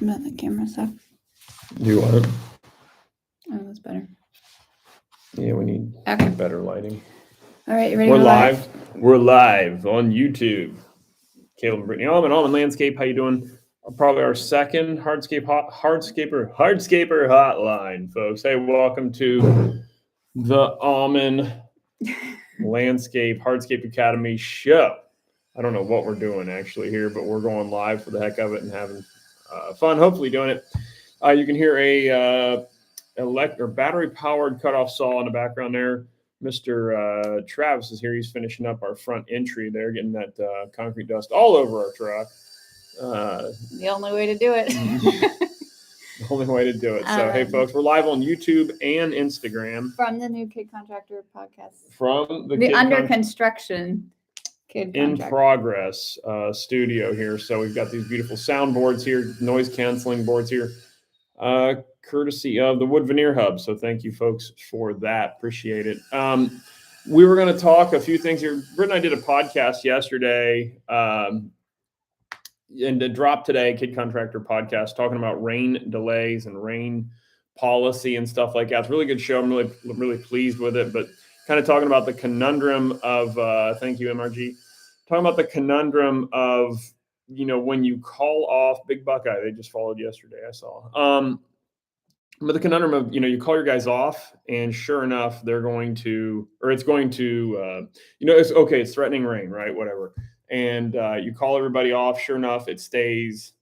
About the camera stuff. Do you want it? Oh, that's better. Yeah, we need better lighting. All right, you ready? We're live. We're live on YouTube. Caleb and Brittany Auman Landscape. How you doing? Probably our second Hardscaper hotline, folks. Hey, welcome to the Auman Landscape Hardscape Academy show. I don't know what we're doing actually here, but we're going live for the heck of it and having fun. Hopefully, doing it. You can hear a battery powered cutoff saw in the background there. Mr. Travis is here. He's finishing up our front entry there, getting that concrete dust all over our truck. The only way to do it. The only way to do it. So, hey, folks, we're live on YouTube and Instagram. From the new Kid Contractor podcast. From the under construction Kid in Contractor. progress studio here. So we've got these beautiful soundboards here, noise canceling boards here. Courtesy of the Wood Veneer Hub. So thank you folks for that. Appreciate it. We were going to talk a few things here. Britt and I did a podcast yesterday and to drop today, Kid Contractor podcast, talking about rain delays and rain policy and stuff like that. It's a really good show. I'm really pleased with it, but kind of talking about the conundrum of, thank you, MRG, talking about the conundrum of, when you call off Big Buckeye, they just followed yesterday, I saw. But the conundrum of, you call your guys off and sure enough, it's going to, it's okay. It's threatening rain, right? Whatever. And you call everybody off. Sure enough, it stays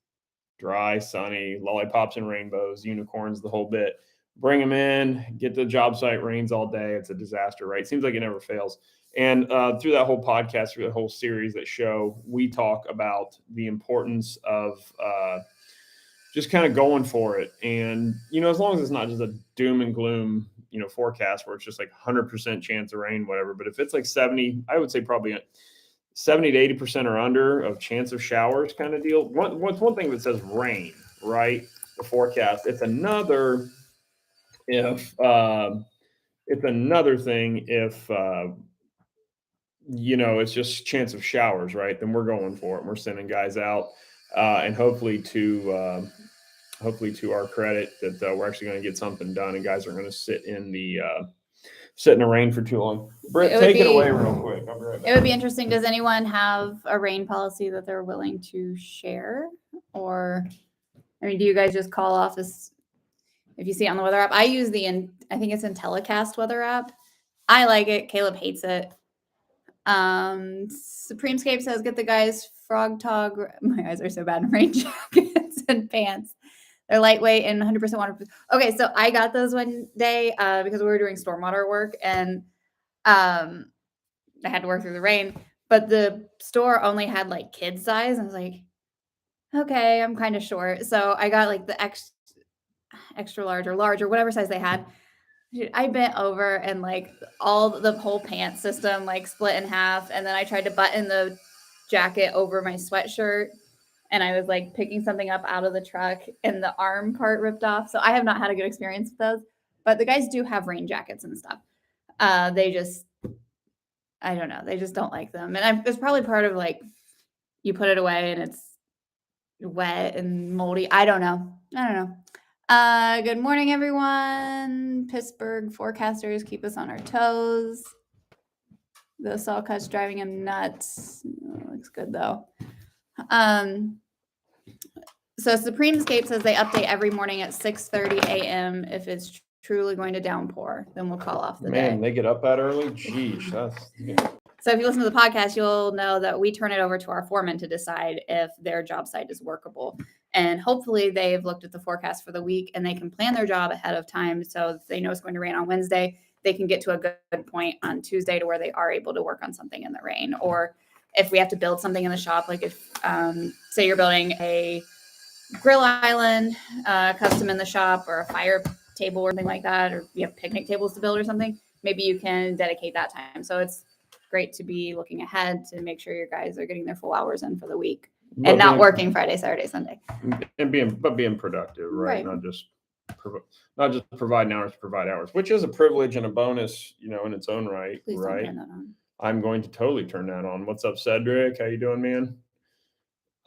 dry, sunny, lollipops and rainbows, unicorns, the whole bit. Bring them in, get to the job site, rains all day. It's a disaster, right? Seems like it never fails. And through that whole podcast, through the whole series, that show, we talk about the importance of just kind of going for it. And, as long as it's not just a doom and gloom, forecast where it's just like 100% chance of rain, whatever. But if it's like 70, I would say probably 70 to 80% or under of chance of showers kind of deal. One thing that says rain, right? The forecast. It's another thing if it's just chance of showers, right? Then we're going for it. We're sending guys out, and hopefully to our credit that we're actually going to get something done, and guys are going to sit in the rain for too long. Britt, take it away real quick. I'll be right back. It would be interesting. Does anyone have a rain policy that they're willing to share? Or, do you guys just call off this? If you see it on the weather app, I use I think it's IntelliCast weather app. I like it. Caleb hates it. Supremescape says, get the guys frog tog. My eyes are so bad. Rain jackets and pants. They're lightweight and 100% waterproof. Okay, so I got those one day because we were doing stormwater work and I had to work through the rain. But the store only had like kid size. And I was like, okay, I'm kind of short. So I got like the extra large or whatever size they had. Dude, I bent over and like the whole pants system like split in half. And then I tried to button the jacket over my sweatshirt. And I was like picking something up out of the truck and the arm part ripped off. So I have not had a good experience with those. But the guys do have rain jackets and stuff. They just, I don't know. They just don't like them. And it's probably part of like, you put it away and it's wet and moldy. I don't know. Good morning, everyone. Pittsburgh forecasters keep us on our toes. The saw cuts driving him nuts. Looks good though. So Supremescape says they update every morning at 6:30 a.m. if it's truly going to downpour. Then we'll call off the day. Man, they get up that early? Geesh, So if you listen to the podcast, you'll know that we turn it over to our foreman to decide if their job site is workable. And hopefully they've looked at the forecast for the week and they can plan their job ahead of time. So if they know it's going to rain on Wednesday, they can get to a good point on Tuesday to where they are able to work on something in the rain. Or if we have to build something in the shop, like if, say you're building a grill island custom in the shop or a fire table or something like that, or you have picnic tables to build or something, maybe you can dedicate that time. So it's great to be looking ahead to make sure your guys are getting their full hours in for the week and not working Friday, Saturday, Sunday. And being productive, right? Not just providing hours to provide hours, which is a privilege and a bonus, in its own right. Please right? Don't turn that on. I'm going to totally turn that on. What's up, Cedric? How you doing, man?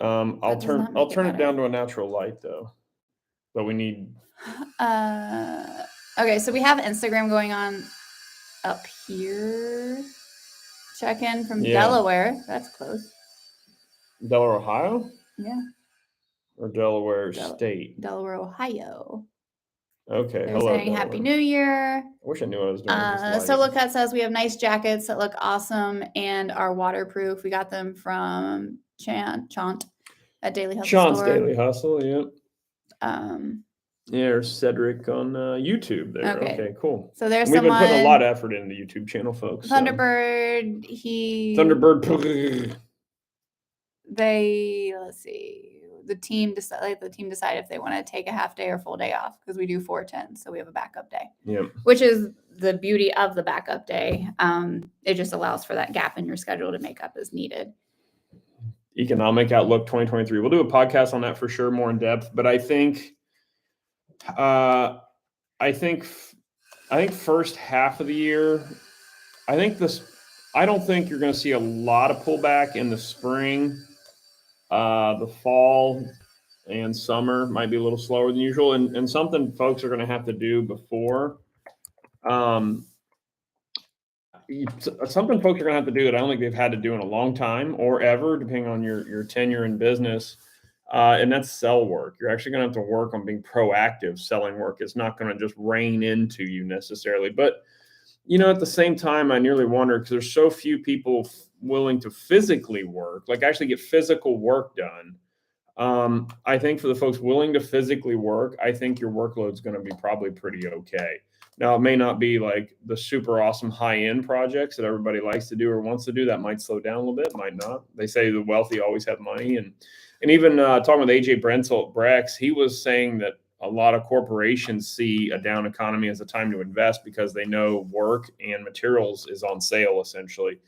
I'll turn it down to a natural light though. but we need. Okay, so we have Instagram going on up here. Check in from Delaware. That's close. Delaware, Ohio? Yeah. Or Delaware State? Delaware, Ohio. Okay. They're saying Happy New Year. I wish I knew what I was doing. Solo Cut says we have nice jackets that look awesome and are waterproof. We got them from Chant at Daily Hustle Chant's store. Daily Hustle, yeah. There's Cedric on YouTube there. Okay, cool. So there's We've been putting a lot of effort into the YouTube channel, folks. Thunderbird, Thunderbird. Let's see. The team decide if they want to take a half day or full day off because we do 4/10, so we have a backup day. Yeah. Which is the beauty of the backup day. It just allows for that gap in your schedule to make up as needed. Economic Outlook 2023. We'll do a podcast on that for sure, more in depth. But I think first half of the year, I don't think you're going to see a lot of pullback in the spring. The fall and summer might be a little slower than usual, and something folks are going to have to do before. Something folks are going to have to do that I don't think they've had to do in a long time or ever, depending on your tenure in business. And that's sell work. You're actually going to have to work on being proactive selling work. It's not going to just rain into you necessarily. But, at the same time, I nearly wonder because there's so few people willing to physically work, like actually get physical work done. I think for the folks willing to physically work, I think your workload's going to be probably pretty okay. Now, it may not be like the super awesome high-end projects that everybody likes to do or wants to do. That might slow down a little bit, might not. They say the wealthy always have money. And even talking with AJ Brentzel at Brex, he was saying that a lot of corporations see a down economy as a time to invest because they know work and materials is on sale, essentially.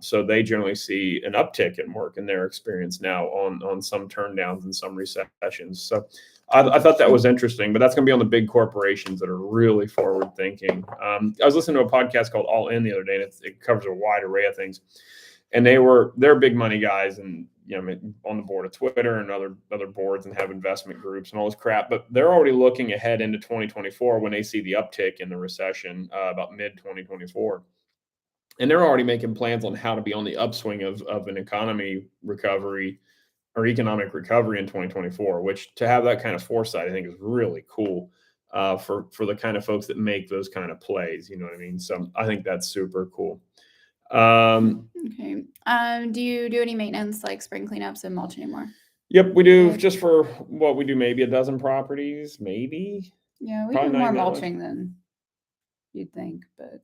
So they generally see an uptick in work in their experience now on some turndowns and some recessions. So I thought that was interesting, but that's going to be on the big corporations that are really forward thinking. I was listening to a podcast called All In the other day, and it covers a wide array of things. And they're big money guys and, on the board of Twitter and other boards and have investment groups and all this crap. But they're already looking ahead into 2024 when they see the uptick in the recession about mid 2024. And they're already making plans on how to be on the upswing of an economic recovery in 2024, which to have that kind of foresight, I think is really cool for the kind of folks that make those kind of plays. You know what I mean? So I think that's super cool. Okay. Do you do any maintenance like spring cleanups and mulch anymore? Yep, we do. Just for what we do, maybe a dozen properties, maybe. Yeah, we do more mulching than you'd think, but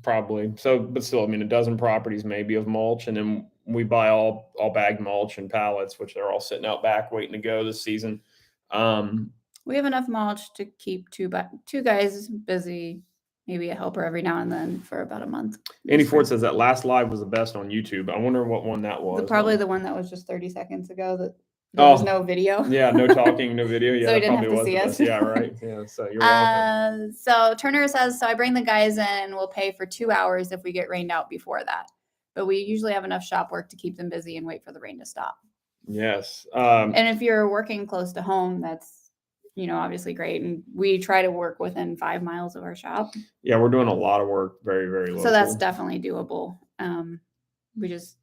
probably. So, but still, a dozen properties maybe of mulch, and then we buy all bagged mulch and pallets, which they're all sitting out back waiting to go this season. We have enough mulch to keep two guys busy. Maybe a helper every now and then for about a month. Andy Ford says that last live was the best on YouTube. I wonder what one that was. Probably the one that was just 30 seconds ago that there was no video. Yeah, no talking, no video. Yeah, so he didn't have to see us. Yeah, right. Yeah, so you're welcome. So Turner says, so I bring the guys in and we'll pay for 2 hours if we get rained out before that. But we usually have enough shop work to keep them busy and wait for the rain to stop. Yes. And if you're working close to home, that's obviously great. And we try to work within 5 miles of our shop. Yeah, we're doing a lot of work very, very local. So that's definitely doable. We just,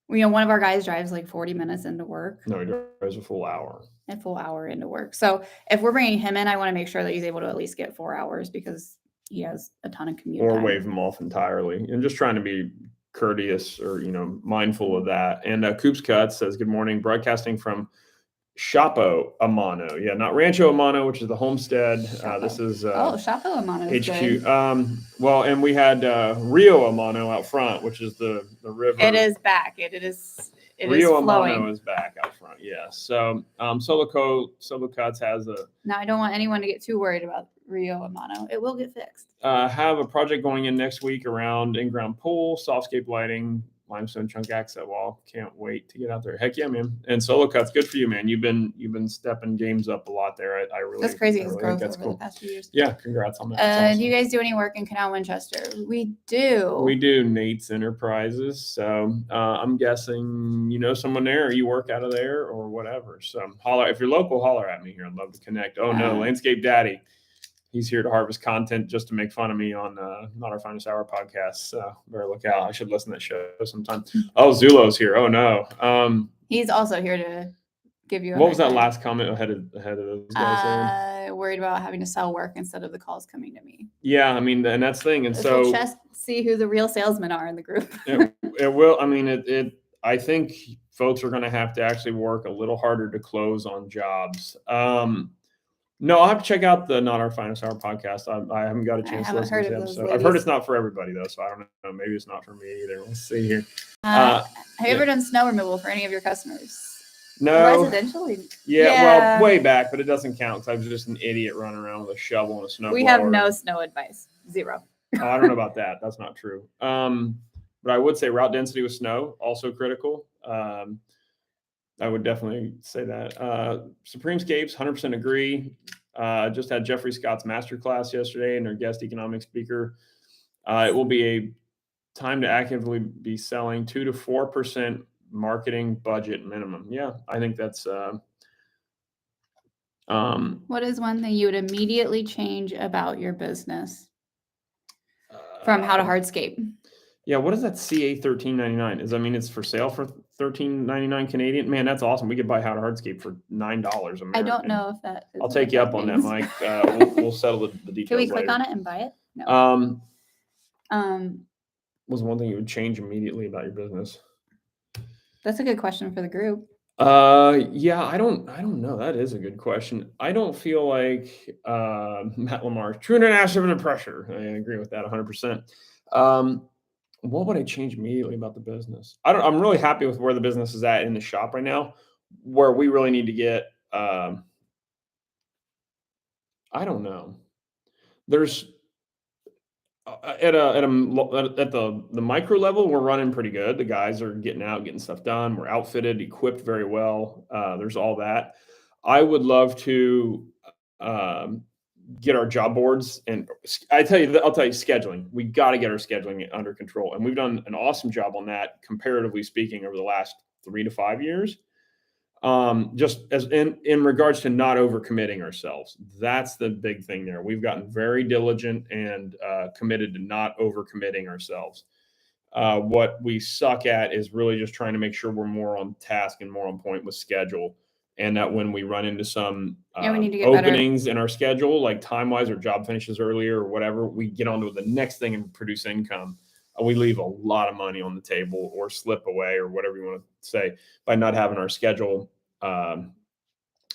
one of our guys drives like 40 minutes into work. No, he drives a full hour. A full hour into work. So if we're bringing him in, I want to make sure that he's able to at least get 4 hours because he has a ton of commute time. Or wave him off entirely. And just trying to be courteous or, mindful of that. And Coops Cuts says, good morning, broadcasting from Chapo Amano. Yeah, not Rancho Amano, which is the homestead. This is Chapo Amano HQ. Well, and we had Rio Amano out front, which is the river. It is back. It is Rio flowing. Amano is back out front. Yeah. So Solo Cuts has a. Now I don't want anyone to get too worried about Rio Amano. It will get fixed. Have a project going in next week around in-ground pool, softscape lighting, limestone chunk accent wall. Can't wait to get out there. Heck yeah, man. And solo cuts, good for you, man. You've been stepping games up a lot there. I really, that's crazy. I His really growth think that's over cool. the past few years. Yeah, congrats on that. That's Do you guys do any work in Canal Winchester? We do. We do. Nate's Enterprises. So I'm guessing you know someone there, or you work out of there, or whatever. So holler if you're local. Holler at me here. I'd love to connect. Oh no, Landscape Daddy. He's here to harvest content just to make fun of me on Not Our Finest Hour podcast. So better look out. I should listen to that show sometime. Oh, Zulo's here. Oh no. He's also here to give you. What was that last comment ahead of those guys? Worried about having to sell work instead of the calls coming to me. Yeah, I mean, and that's the thing. And so just see who the real salesmen are in the group. it will. I mean, I think folks are going to have to actually work a little harder to close on jobs. No, I'll have to check out the Not Our Finest Hour podcast. I haven't got a chance to listen to the episode. I've heard it's not for everybody though, so I don't know. Maybe it's not for me either. Let's see here. Have you ever done snow removal for any of your customers? No. Residentially? Yeah, well, way back, but it doesn't count because I was just an idiot running around with a shovel and a snowblower. We have no snow advice. Zero. Oh, I don't know about that. That's not true. But I would say route density with snow, also critical. I would definitely say that. Supremescapes, 100% agree. Just had Jeffrey Scott's masterclass yesterday and their guest economic speaker. It will be a time to actively be selling 2 to 4% marketing budget minimum. Yeah, I think that's. What is one thing you would immediately change about your business from How to Hardscape? Yeah, what is that CA $13.99? I mean, it's for sale for $13.99 Canadian. Man, that's awesome. We could buy How to Hardscape for $9 American. I don't know if that. I'll take you up on that, Mike. We'll settle the details. Can we click later. on it and buy it? No. Was one thing you would change immediately about your business? That's a good question for the group. Yeah, I don't know. That is a good question. I don't feel like Matt Lamar, true international under pressure. I agree with that 100%. What would I change immediately about the business? I'm really happy with where the business is at in the shop right now. Where we really need to get, I don't know. There's at the micro level, we're running pretty good. The guys are getting out, getting stuff done. We're outfitted, equipped very well. There's all that. I would love to get our job boards, and I'll tell you scheduling. We got to get our scheduling under control, and we've done an awesome job on that, comparatively speaking, over the last 3 to 5 years. Just as in regards to not overcommitting ourselves, that's the big thing there. We've gotten very diligent and committed to not overcommitting ourselves. What we suck at is really just trying to make sure we're more on task and more on point with schedule. And that when we run into some we need to get openings in our schedule, like time-wise or job finishes earlier or whatever, we get onto the next thing and produce income. We leave a lot of money on the table or slip away or whatever you want to say by not having our schedule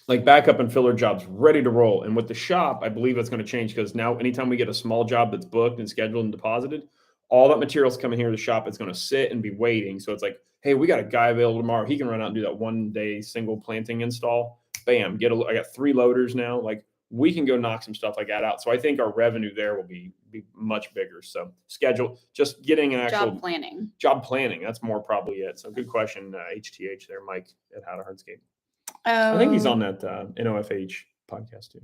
like backup and filler jobs ready to roll. And with the shop, I believe that's going to change because now anytime we get a small job that's booked and scheduled and deposited, all that material's coming here to the shop. It's going to sit and be waiting. So it's like, hey, we got a guy available tomorrow. He can run out and do that 1 day single planting install. Bam, I got 3 loaders now. Like we can go knock some stuff like that out. So I think our revenue there will be much bigger. So schedule, just getting an actual job planning. That's more probably it. So good question, HTH there, Mike at How to Hardscape. I think he's on that NOFH podcast too.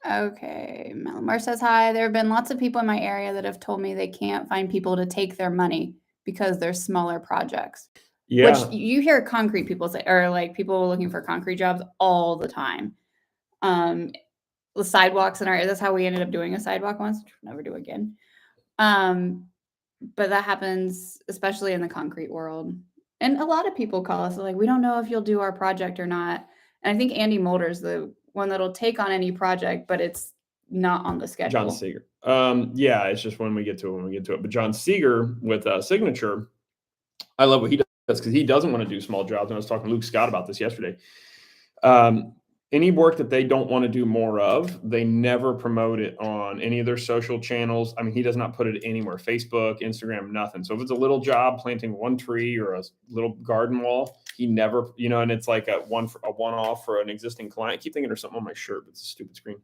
Okay. Malamar says, hi. There have been lots of people in my area that have told me they can't find people to take their money because they're smaller projects. Yeah. Which you hear concrete people say, or like people looking for concrete jobs all the time. The sidewalks in our area, that's how we ended up doing a sidewalk once, which we'll never do again. But that happens, especially in the concrete world. And a lot of people call us like, we don't know if you'll do our project or not. And I think Andy Mulder's the one that'll take on any project, but it's not on the schedule. John Seeger. Yeah, it's just when we get to it. But John Seeger with Signature, I love what he does because he doesn't want to do small jobs. And I was talking to Luke Scott about this yesterday. Any work that they don't want to do more of, they never promote it on any of their social channels. I mean, he does not put it anywhere, Facebook, Instagram, nothing. So if it's a little job planting 1 tree or a little garden wall, he never, and it's like a one-off for an existing client. I keep thinking there's something on my shirt, but it's a stupid screen.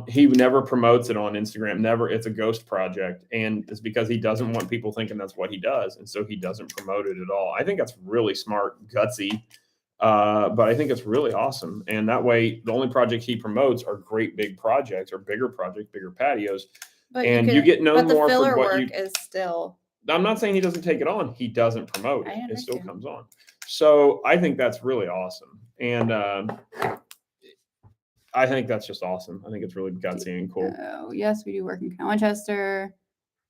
He never promotes it on Instagram. Never. It's a ghost project, and it's because he doesn't want people thinking that's what he does, and so he doesn't promote it at all. I think that's really smart, gutsy, but I think it's really awesome. And that way, the only project he promotes are great big projects or bigger projects, bigger patios, But and you get known but the more filler for what work you. is still. I'm not saying he doesn't take it on. He doesn't promote I it. It still understand. comes on. So I think that's really awesome. And I think that's just awesome. I think it's really gutsy and cool. Oh, yes, we do work in Winchester.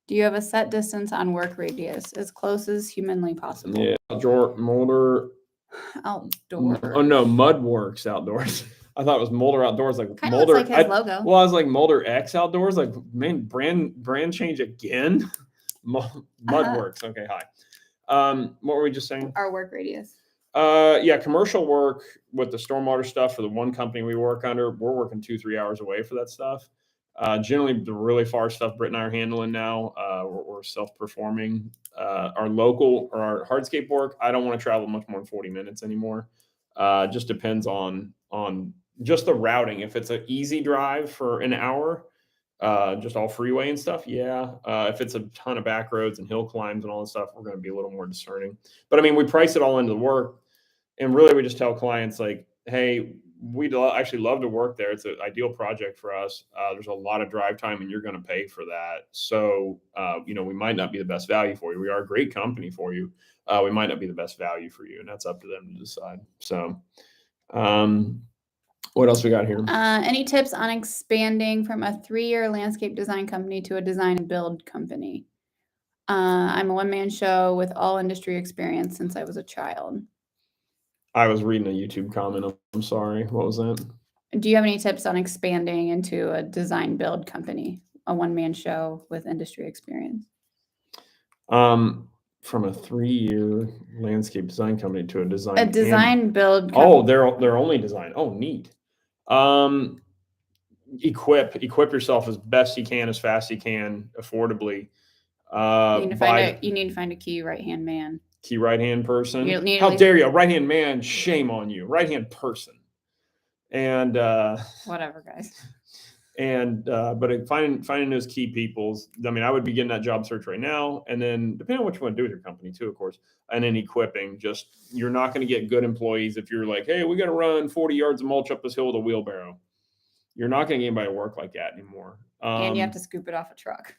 Do you have a set distance on work radius? As close as humanly possible. Yeah. Molder. Outdoors. Oh, no. Mud Works Outdoors. I thought it was Molder Outdoors. Like Kinda Molder. looks like his logo. Well, I was like Molder X Outdoors. Like, man, brand change again. Mud Works. Okay, hi. What were we just saying? Our work radius. Yeah, commercial work with the stormwater stuff for the one company we work under, we're working 2-3 hours away for that stuff. Generally, the really far stuff Britt and I are handling now, we're self-performing. Our local or our hardscape work, I don't want to travel much more than 40 minutes anymore. Just depends on just the routing. If it's an easy drive for an hour, just all freeway and stuff, yeah. If it's a ton of back roads and hill climbs and all that stuff, we're going to be a little more discerning. But I mean, we price it all into the work. And really, we just tell clients like, hey, we'd actually love to work there. It's an ideal project for us. There's a lot of drive time and you're going to pay for that. So, we might not be the best value for you. We are a great company for you. We might not be the best value for you. And that's up to them to decide. So, what else we got here? Any tips on expanding from a 3-year landscape design company to a design and build company? I'm a one-man show with all industry experience since I was a child. I was reading a YouTube comment. I'm sorry. What was that? Do you have any tips on expanding into a design build company, a one-man show with industry experience? From a 3-year landscape design company to a design build company. Oh, they're only design. Oh, neat. Equip yourself as best you can, as fast as you can, affordably. You need to find a key right-hand man. Key right-hand person. How dare you? Right-hand man, shame on you. Right-hand person. And whatever, guys. And but finding those key peoples. I mean, I would be getting that job search right now, and then depending on what you want to do with your company too, of course, and then equipping. Just you're not going to get good employees if you're like, hey, we got to run 40 yards of mulch up this hill with a wheelbarrow. You're not going to get anybody to work like that anymore. And you have to scoop it off a truck.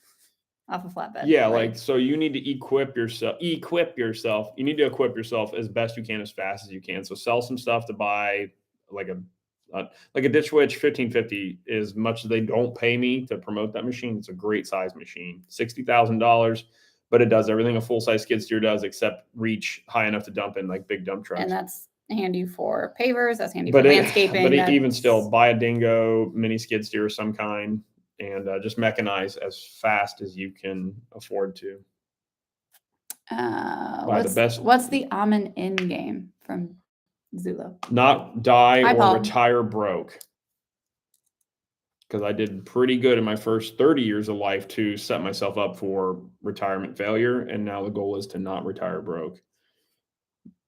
Off a flatbed. Yeah, like so you need to equip yourself. You need to equip yourself as best you can, as fast as you can. So sell some stuff to buy like a Ditch Witch 1550 is much as they don't pay me to promote that machine. It's a great size machine, $60,000, but it does everything a full size skid steer does except reach high enough to dump in like big dump trucks. And that's handy for pavers. That's handy for landscaping. But even still, buy a dingo mini skid steer of some kind. And just mechanize as fast as you can afford to. What's the Auman in game from Zulu? Not die or retire broke. Because I did pretty good in my first 30 years of life to set myself up for retirement failure. And now the goal is to not retire broke.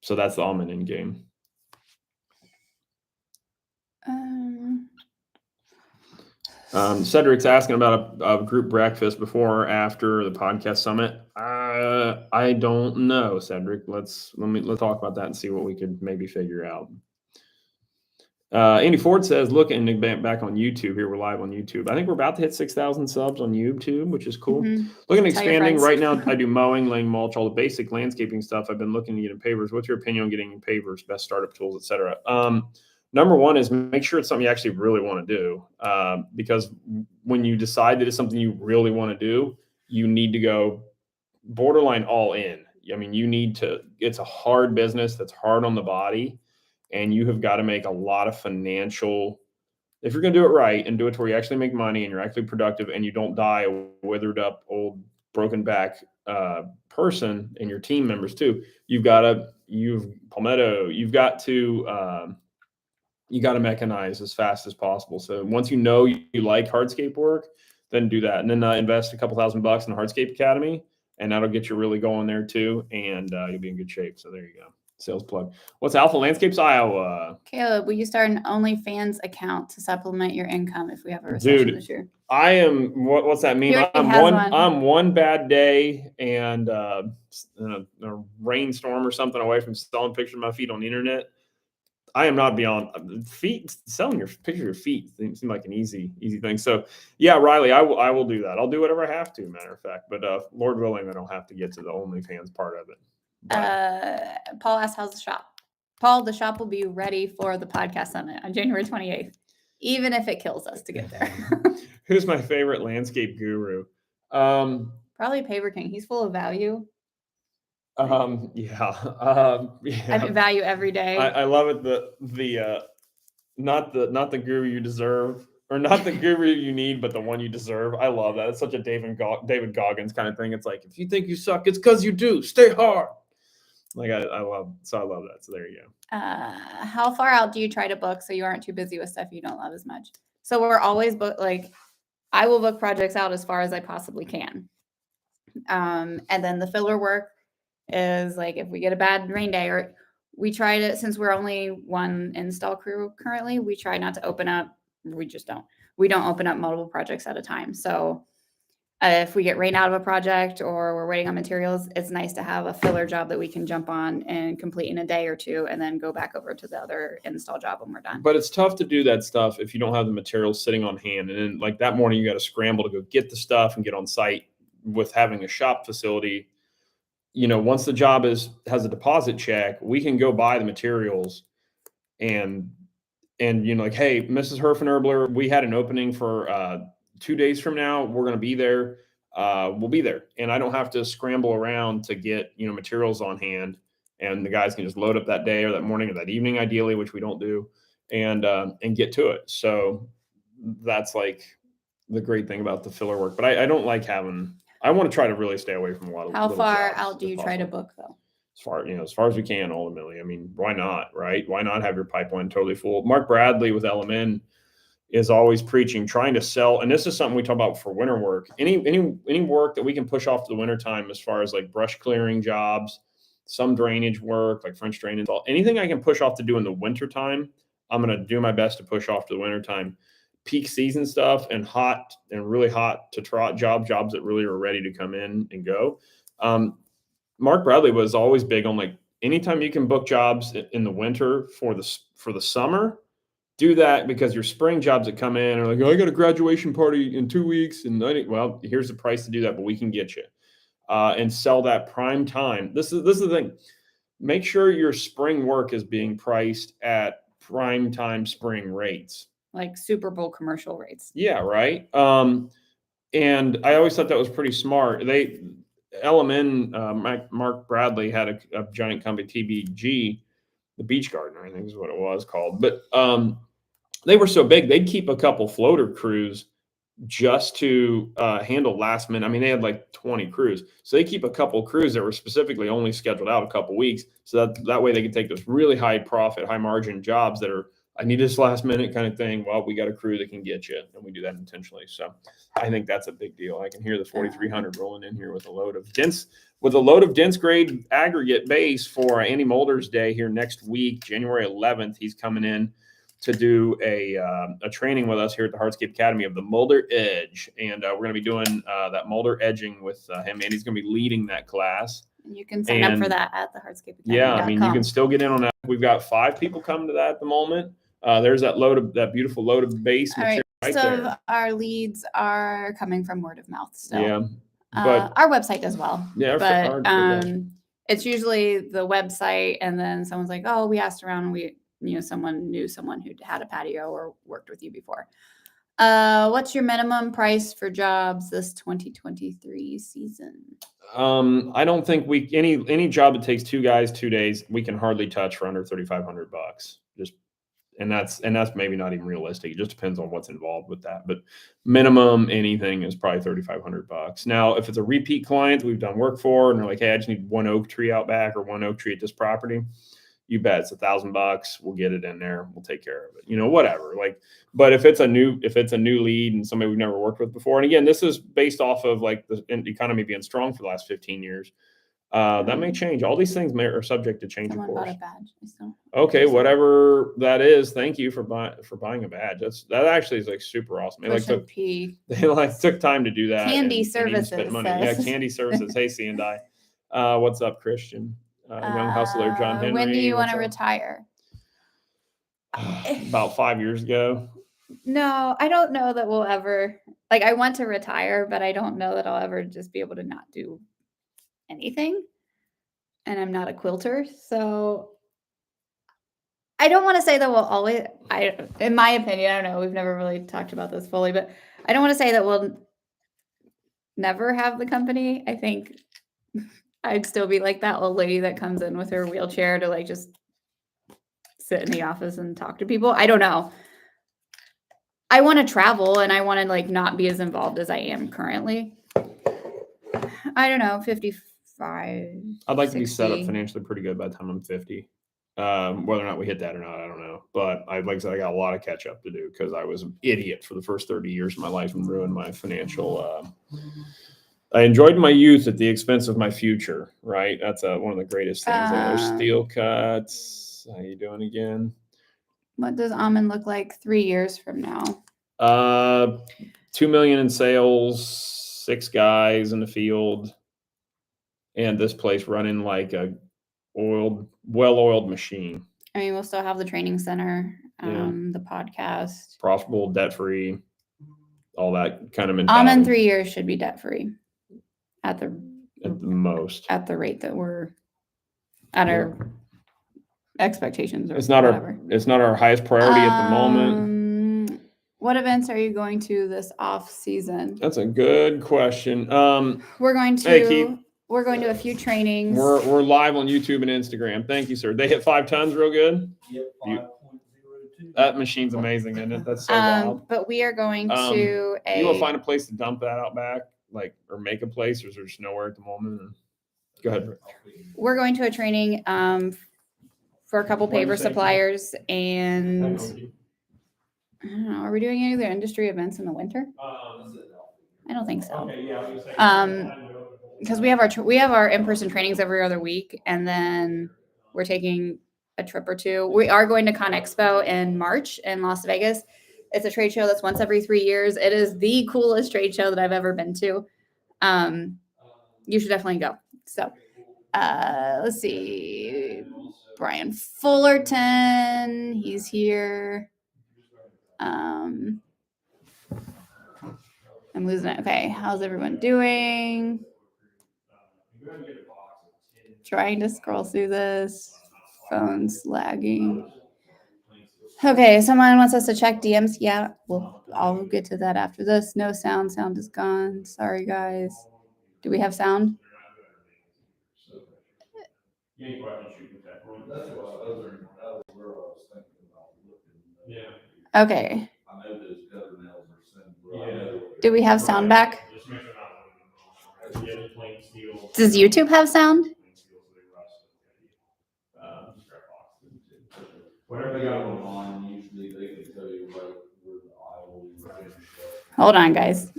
So that's the Auman in game. Cedric's asking about a group breakfast before or after the podcast summit. I don't know, Cedric. Let's talk about that and see what we could maybe figure out. Andy Ford says, looking back on YouTube here. We're live on YouTube. I think we're about to hit 6,000 subs on YouTube, which is cool. Mm-hmm. Looking at expanding right now. I do mowing, laying mulch, all the basic landscaping stuff. I've been looking to get in pavers. What's your opinion on getting in pavers, best startup tools, etc.? Number one is make sure it's something you actually really want to do. Because when you decide that it's something you really want to do, you need to go borderline all in. I mean, it's a hard business that's hard on the body, and you have got to make a lot of financial, if you're going to do it right and do it to where you actually make money and you're actually productive and you don't die a withered up, old, broken back person, and your team members too. You got to mechanize as fast as possible. So once you know you like hardscape work, then do that. And then invest a couple $1,000 in the Hardscape Academy, and that'll get you really going there too. And you'll be in good shape. So there you go. Sales plug. What's Alpha Landscapes Iowa? Caleb, will you start an OnlyFans account to supplement your income if we have a recession this year? I am. What's that mean? I'm one bad day and a rainstorm or something away from selling pictures of my feet on the internet. I am not beyond feet. Selling your picture of your feet seems like an easy thing. So yeah, Riley, I will do that. I'll do whatever I have to. Matter of fact, but Lord willing, I don't have to get to the OnlyFans part of it. Paul asked, how's the shop? Paul, the shop will be ready for the podcast summit on January 28th, even if it kills us to get there. Who's my favorite landscape guru? Probably Paver King. He's full of value. Yeah. I mean, value every day. I love it. The not the guru you deserve, or not the guru you need, but the one you deserve. I love that. It's such a David Goggins kind of thing. It's like, if you think you suck, it's because you do. Stay hard. Like I love that. So there you go. How far out do you try to book so you aren't too busy with stuff you don't love as much? So we're always I will book projects out as far as I possibly can. And then the filler work is like, if we get a bad rain day, or we try to, since we're only one install crew currently, we try not to open up. We don't open up multiple projects at a time. So if we get rain out of a project or we're waiting on materials, it's nice to have a filler job that we can jump on and complete in a day or two, and then go back over to the other install job when we're done. But it's tough to do that stuff if you don't have the materials sitting on hand. And then like that morning, you got to scramble to go get the stuff and get on site. With having a shop facility, once the job has a deposit check, we can go buy the materials and like, hey, Mrs. Herfenherbler, we had an opening for 2 days from now. We're going to be there. We'll be there. And I don't have to scramble around to get, materials on hand, and the guys can just load up that day or that morning or that evening, ideally, which we don't do, and get to it. So that's like the great thing about the filler work. But I don't like I want to try to really stay away from a lot of. How far out do you try to book though? As far as we can, ultimately. I mean, why not, right? Why not have your pipeline totally full? Mark Bradley with LMN is always preaching, trying to sell. And this is something we talk about for winter work. Any work that we can push off to the winter time, as far as like brush clearing jobs, some drainage work, like French drainage, anything I can push off to do in the winter time, I'm going to do my best to push off to the winter time. Peak season stuff and really hot to trot jobs that really are ready to come in and go. Mark Bradley was always big on like, anytime you can book jobs in the winter for the summer, do that, because your spring jobs that come in are like, oh, I got a graduation party in 2 weeks, and well, here's the price to do that, but we can get you and sell that prime time. This is the thing. Make sure your spring work is being priced at prime time spring rates. Like Super Bowl commercial rates. Yeah, right. And I always thought that was pretty smart. Mark Bradley had a giant company, TBG, the Beach Gardener, I think is what it was called. But they were so big, they'd keep a couple floater crews just to handle last minute. I mean, they had like 20 crews. So they keep a couple crews that were specifically only scheduled out a couple weeks. So that way they could take those really high profit, high margin jobs that are, I need this last minute kind of thing. Well, we got a crew that can get you, and we do that intentionally. So I think that's a big deal. I can hear the 4,300 rolling in here with a load of dense grade aggregate base for Andy Mulder's day here next week, January 11th. He's coming in to do a training with us here at the Hardscape Academy of the Mulder Edge. And we're going to be doing that Mulder edging with him. Andy's going to be leading that class. You can sign up for that at the Hardscape Academy. Yeah, I mean, you can still get in on that. We've got 5 people coming to that at the moment. There's that beautiful load of base material right there. So our leads are coming from word of mouth still. Yeah, but our website does well. Yeah, but it's usually the website, and then someone's like, "Oh, we asked around, and someone knew someone who had a patio or worked with you before." What's your minimum price for jobs this 2023 season? I don't think any job that takes 2 guys 2 days, we can hardly touch for under $3,500. And that's maybe not even realistic. It just depends on what's involved with that. But minimum anything is probably $3,500. Now, if it's a repeat client that we've done work for, and they're like, hey, I just need 1 oak tree out back or 1 oak tree at this property, you bet it's $1,000. We'll get it in there. We'll take care of it. Whatever. But if it's a new lead and somebody we've never worked with before, and again, this is based off of like the economy being strong for the last 15 years. That may change. All these things are subject to change, Someone of course. bought a badge. Okay, whatever that is. Thank you for buying a badge. That actually is like super awesome. They took time to do that. Candy and Services spent money. says. Yeah, Candy Services. Hey, C&I. What's up, Christian? Young hustler, John Henry. When do you want to retire? About 5 years ago. No, I don't know that we'll ever. Like, I want to retire, but I don't know that I'll ever just be able to not do anything. And I'm not a quilter, so I don't want to say that we'll always. In my opinion, I don't know. We've never really talked about this fully, but I don't want to say that we'll never have the company. I think I'd still be like that old lady that comes in with her wheelchair to like just sit in the office and talk to people. I don't know. I want to travel and I want to like not be as involved as I am currently. I don't know, 55. I'd like 60. To be set up financially pretty good by the time I'm 50. Whether or not we hit that or not, I don't know. But like I said, I got a lot of catch up to do because I was an idiot for the first 30 years of my life and ruined my financial. I enjoyed my youth at the expense of my future, right? That's one of the greatest things. There's steel cuts. How you doing again? What does Auman look like 3 years from now? 2 million in sales, 6 guys in the field, and this place running like a well-oiled machine. I mean, we'll still have the training center, the podcast, profitable, debt-free, all that kind of mentality. Auman 3 years should be debt-free at the most, at the rate that we're at our expectations. Or it's not our highest priority at the moment. What events are you going to this off season? That's a good question. We're going to. Hey, Keith. We're going to a few trainings. We're live on YouTube and Instagram. Thank you, sir. They hit 5 tons real good. Yep, 5.02. That machine's amazing, isn't it? That's so wild. But we are going to You want to find a place to dump that out back, like, or make a place, or is there just nowhere at the moment? Go ahead. We're going to a training for a couple paper suppliers, and I don't know. Are we doing any other industry events in the winter? I don't think so. Okay, yeah. Because we have our in-person trainings every other week, and then we're taking a trip or two. We are going to Con Expo in March in Las Vegas. It's a trade show that's once every 3 years. It is the coolest trade show that I've ever been to. You should definitely go. So let's see. Brian Fullerton, he's here. I'm losing it. Okay, how's everyone doing? Trying to scroll through this. Phone's lagging. Okay, someone wants us to check DMs. Yeah, I'll get to that after this. No sound. Sound is gone. Sorry, guys. Do we have sound? Okay. Do we have sound back? Does YouTube have sound? Whatever they got online, usually they can tell you where the aisle is. Hold on, guys.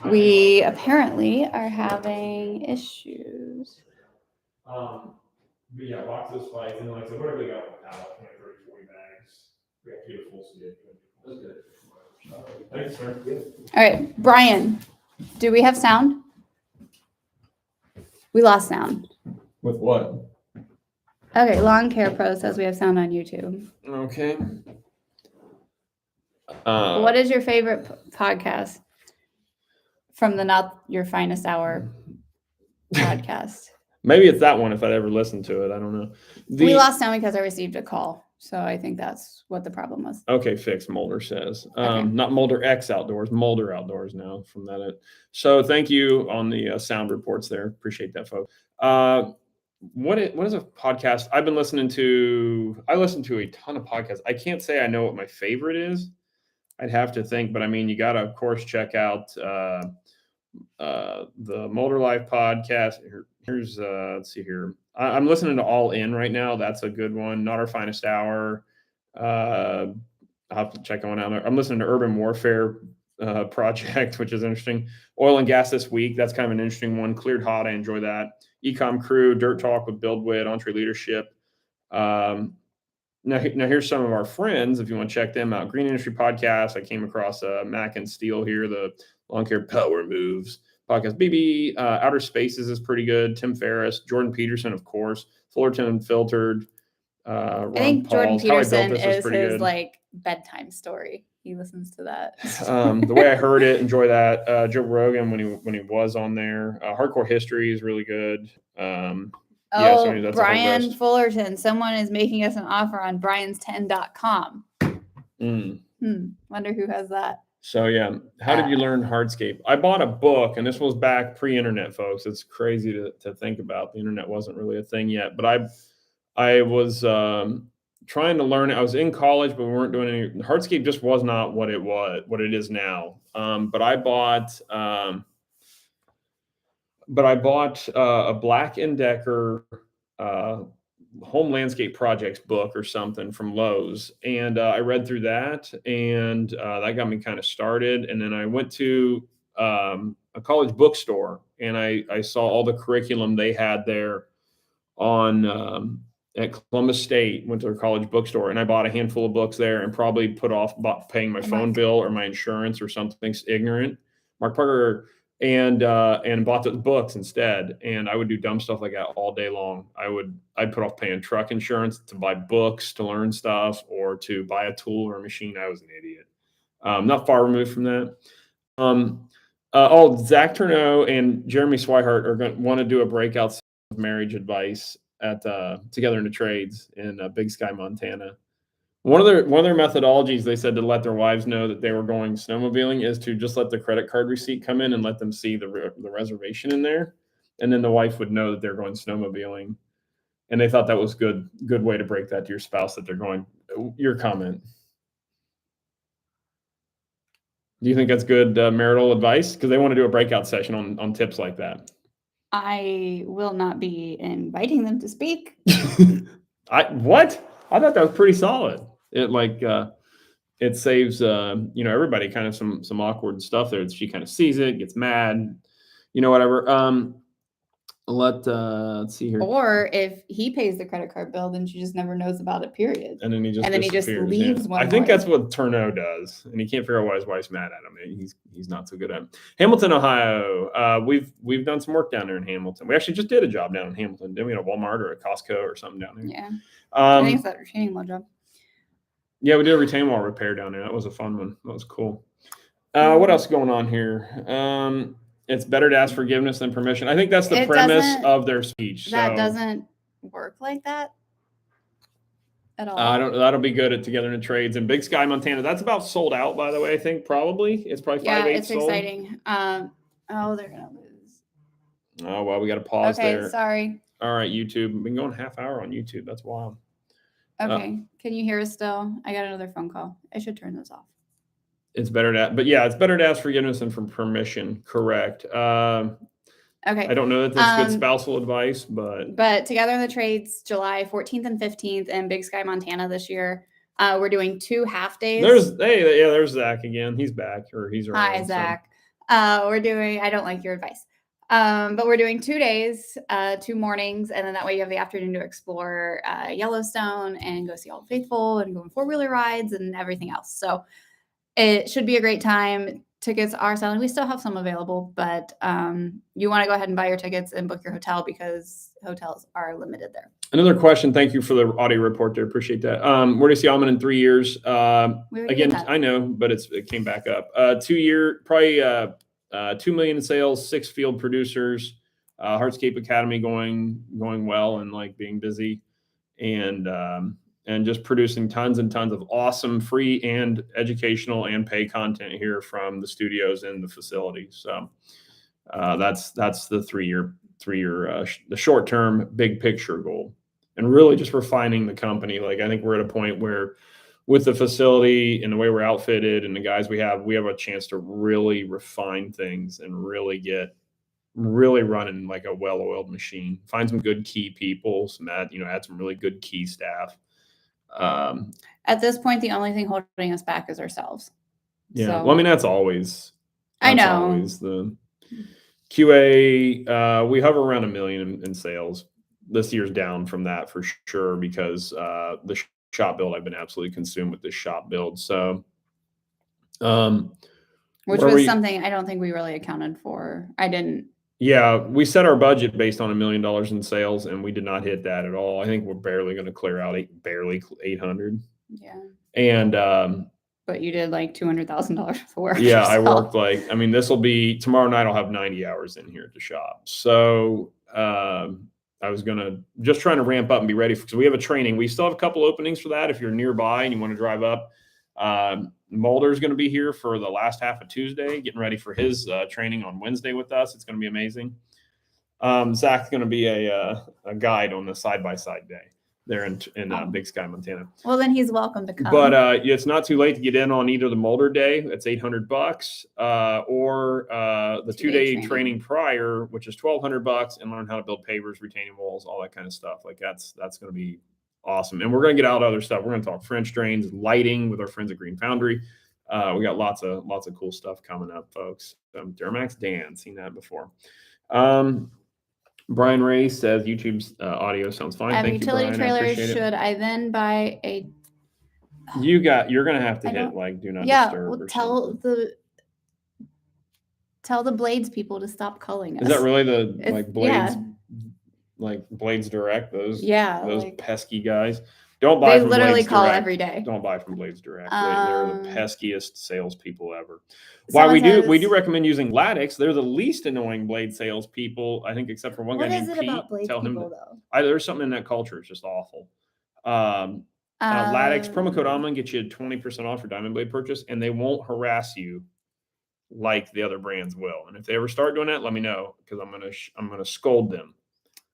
We apparently are having issues. But yeah, box of spice, and like, so whatever they got on pallet, 20, 30, 40 bags. We have to get a full skid. That's good. Thanks, sir. All right, Brian, do we have sound? We lost sound. With what? Okay, Lawn Care Pro says we have sound on YouTube. Okay. What is your favorite podcast from the Not Your Finest Hour podcast? Maybe it's that one if I'd ever listened to it. I don't know. We lost sound because I received a call. So I think that's what the problem was. Okay, fixed, Mulder says. Okay. Not Mulder X Outdoors, Mulder Outdoors now from that. So thank you on the sound reports there. Appreciate that, folks. What is a podcast I've been listening to? I listen to a ton of podcasts. I can't say I know what my favorite is. I'd have to think, but I mean, you got to, of course, check out the Mulder Life podcast. Here's let's see here. I'm listening to All In right now. That's a good one. Not Our Finest Hour. I'll have to check one out. I'm listening to Urban Warfare Project, which is interesting. Oil and Gas This Week. That's kind of an interesting one. Cleared Hot. I enjoy that. Ecom Crew, Dirt Talk with BuildWit, Entre Leadership. Now here's some of our friends. If you want to check them out, Green Industry Podcast. I came across Mac and Steel here, the Lawn Care Power Moves podcast. BB Outer Spaces is pretty good. Tim Ferriss, Jordan Peterson, of course. Fullerton Unfiltered. I think Jordan Paul's How I Built Peterson This is pretty his good. like bedtime story. He listens to that. The Way I Heard It, enjoy that. Joe Rogan when he was on there. Hardcore History is really good. Yeah, so that's a whole Brian list. Fullerton. Someone is making us an offer on brians10.com. Wonder who has that. So yeah, how did you learn Hardscape? I bought a book, and this was back pre-internet, folks. It's crazy to think about. The internet wasn't really a thing yet, but I was trying to learn it. I was in college, but we weren't doing any. Hardscape just was not what it is now. But I bought a Black & Decker home landscape projects book or something from Lowe's, and I read through that, and that got me kind of started. And then I went to a college bookstore, and I saw all the curriculum they had there on at Columbus State. Went to their college bookstore, and I bought a handful of books there, and probably put off paying my phone bill or my insurance or something ignorant. Mark Parker. And bought the books instead. And I would do dumb stuff like that all day long. I'd put off paying truck insurance to buy books, to learn stuff, or to buy a tool or a machine. I was an idiot. Not far removed from that. Zach Turneau and Jeremy Swihart are going to want to do a breakout of marriage advice at Together in the Trades in Big Sky, Montana. One of their methodologies, they said, to let their wives know that they were going snowmobiling is to just let the credit card receipt come in and let them see the reservation in there, and then the wife would know that they're going snowmobiling. And they thought that was good way to break that to your spouse that they're going. Your comment? Do you think that's good marital advice? Because they want to do a breakout session on tips like that. I will not be inviting them to speak. What? I thought that was pretty solid. It saves everybody kind of some awkward stuff there. She kind of sees it, gets mad, whatever. Let's see here. Or if he pays the credit card bill, then she just never knows about it. Period. And then he just leaves. Yeah. I think that's what Turneau does, and he can't figure out why his wife's mad at him. He's not so good at it. Hamilton, Ohio. We've done some work down there in Hamilton. We actually just did a job down in Hamilton. Didn't we? At a Walmart or a Costco or something down there. Yeah. I think it's that retaining wall job. Yeah, we did a retaining wall repair down there. That was a fun one. That was cool. What else going on here? It's better to ask forgiveness than permission. I think that's the premise of their speech. That doesn't work like that at all. That'll be good at Together in the Trades in Big Sky, Montana. That's about sold out, by the way. I think probably it's probably 5/8 it's sold. exciting. They're gonna lose. Oh well, we got to pause there. Okay, sorry. All right, YouTube. We've been going half hour on YouTube. That's wild. Okay, can you hear us still? I got another phone call. I should turn those off. It's better to ask forgiveness than for permission. Correct. Okay. I don't know that that's good spousal advice, but Together in the Trades, July 14th and 15th in Big Sky, Montana this year. We're doing 2 half days. There's Zach again. He's back, or he's around. Hi, Zach. We're doing. I don't like your advice. But we're doing 2 days, 2 mornings, and then that way you have the afternoon to explore Yellowstone and go see Old Faithful and go on 4-wheeler rides and everything else. So it should be a great time. Tickets are selling. We still have some available, but you want to go ahead and buy your tickets and book your hotel because hotels are limited there. Another question. Thank you for the audio report there. Appreciate that. Where do you see Auman in 3 years? Again, I know, but it came back up. 2 year, probably 2 million in sales, 6 field producers, Hardscape Academy going well and like being busy, and just producing tons and tons of awesome free and educational and pay content here from the studios and the facilities. So that's the 3 year the short term big picture goal, and really just refining the company. Like I think we're at a point where with the facility and the way we're outfitted and the guys we have a chance to really refine things and really running like a well-oiled machine. Find some good key people, add some really good key staff. At this point, the only thing holding us back is ourselves. Yeah. So, well, I mean, that's always I know. Always QA, we hover around $1 million in sales. This year's down from that for sure because the shop build, I've been absolutely consumed with this shop build. So, which was something I don't think we really accounted for. I didn't. Yeah, we set our budget based on $1 million in sales, and we did not hit that at all. I think we're barely going to clear out barely 800. Yeah. And but you did like $200,000 for work. Yeah, I worked I mean, this will be tomorrow night. I'll have 90 hours in here at the shop. So I was just trying to ramp up and be ready because we have a training. We still have a couple openings for that. If you're nearby and you want to drive up, Mulder's going to be here for the last half of Tuesday, getting ready for his training on Wednesday with us. It's going to be amazing. Zach's going to be a guide on the side-by-side day there in Big Sky, Montana. Well, then he's welcome to come. But it's not too late to get in on either the Mulder day. That's $800, or the 2-day training prior, which is $1,200, and learn how to build pavers, retaining walls, all that kind of stuff. Like that's going to be awesome. And we're going to get out other stuff. We're going to talk French drains, lighting with our friends at Green Foundry. We got lots of cool stuff coming up, folks. Duramax Dan, seen that before. Brian Ray says YouTube's audio sounds fine. Thank you, Brian. Utility trailer. Should I then buy a? You're gonna have to hit like do not disturb. Well, tell the Blades people to stop calling us. Is that really the Blades? Yeah. Like Blades Direct, those pesky guys. Don't buy. They from literally Blades call Direct. Every day. Don't buy from Blades Direct. They're the peskiest salespeople ever. Why we do recommend using Latix. They're the least annoying Blade salespeople, I think, except for one guy named Pete. What is it about Blade people, though? There's something in that culture. It's just awful. Latix promo code Auman gets you 20% off your Diamond Blade purchase, and they won't harass you like the other brands will. And if they ever start doing that, let me know because I'm gonna scold them.